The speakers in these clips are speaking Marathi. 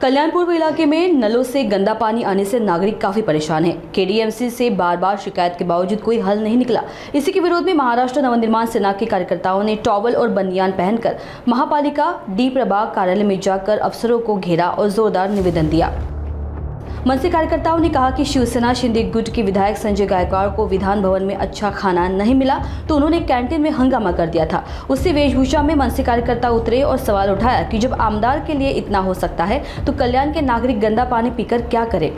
कल्याणपुर इलाके में नलों से गंदा पानी आने से नागरिक काफी परेशान है। केडीएमसी से बार बार शिकायत के बावजूद कोई हल नहीं निकला। इसी के विरोध में महाराष्ट्र नवनिर्माण सेना के कार्यकर्ताओं ने टॉवल और बनियान पहनकर महापालिका डी प्रभाग कार्यालय में जाकर अफसरों को घेरा और जोरदार निवेदन दिया। मनसे कार्यकर्ताओं ने कहा कि शिवसेना शिंदे गुट के विधायक संजय गायकवाड़ को विधान भवन में अच्छा खाना नहीं मिला तो उन्होंने कैंटीन में हंगामा कर दिया था। उससे वेशभूषा में मनसे कार्यकर्ता उतरे और सवाल उठाया कि जब आमदार के लिए इतना हो सकता है तो कल्याण के नागरिक गंदा पानी पीकर क्या करे।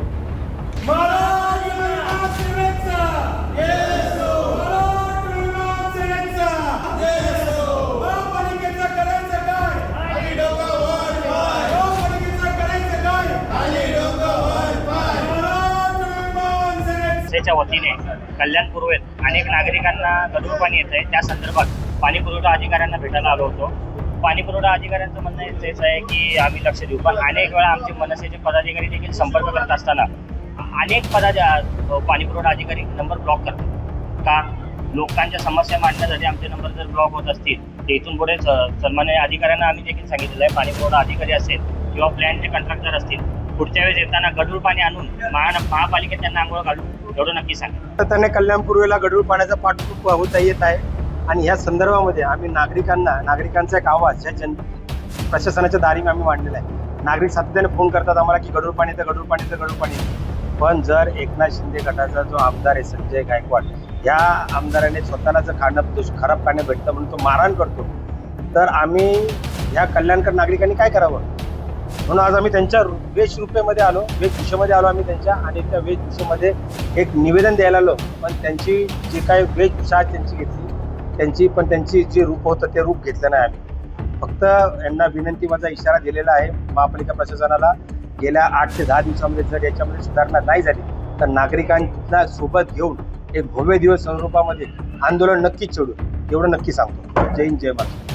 च्या वतीने कल्याण पूर्वेत अनेक नागरिकांना गढूळ पाणी येत आहे। त्या संदर्भात पाणी पुरवठा अधिकाऱ्यांना भेटायला आलो होतो। पाणी पुरवठा अधिकाऱ्यांचं म्हणणं हेच आहे की आम्ही लक्ष देऊ, पण अनेक वेळा आमचे मनसेचे पदाधिकारी देखील संपर्क करत असताना अनेक पाणी पुरवठा अधिकारी नंबर ब्लॉक करतात। का लोकांच्या समस्या मांडण्यासाठी आमचे नंबर जर ब्लॉक होत असतील तर इथून पुढे सन्मान्य अधिकाऱ्यांना आम्ही देखील सांगितलेलं आहे, पाणी पुरवठा अधिकारी असेल किंवा प्लॅनचे कॉन्ट्रॅक्टर असतील, पुढच्या वेळेस येताना गढूळ पाणी आणून महापालिकेत त्यांना आंघोळ घालू एवढं नक्की सांगा। त्याने कल्याण पूर्वेला गढूळ पाण्याचा पाठपुरावा होता येत आहे आणि या संदर्भामध्ये आम्ही नागरिकांचा एक आवाज या प्रशासनाच्या दारी आम्ही मांडलेला आहे। नागरिक सातत्याने फोन करतात आम्हाला की गढूळ पाणी तर गढूळ पाणी तर गढूळ पाणी, पण जर एकनाथ शिंदे गटाचा जो आमदार आहे संजय गायकवाड या आमदाराने स्वतःला जर खराब पाणी भेटतं म्हणून तो मारहाण करतो तर आम्ही या कल्याणकर नागरिकांनी काय करावं म्हणून आज आम्ही त्यांच्या वेशभूषेमध्ये आलो आम्ही त्यांच्या आणि त्या वेशभूषेमध्ये एक निवेदन द्यायला आलो। पण त्यांची जी काय वेशभूषा त्यांची घेतली त्यांची जे रूप होतं ते रूप घेतलं नाही आम्ही। फक्त यांना विनंती माझा इशारा दिलेला आहे महापालिका प्रशासनाला, गेल्या 8 ते 10 दिवसामध्ये जर याच्यामध्ये सुधारणा नाही झाली तर नागरिकांना सोबत घेऊन एक भव्य दिवस स्वरूपामध्ये आंदोलन नक्कीच छेडू, एवढं नक्की सांगतो। जय हिंद जय महाराष्ट्र।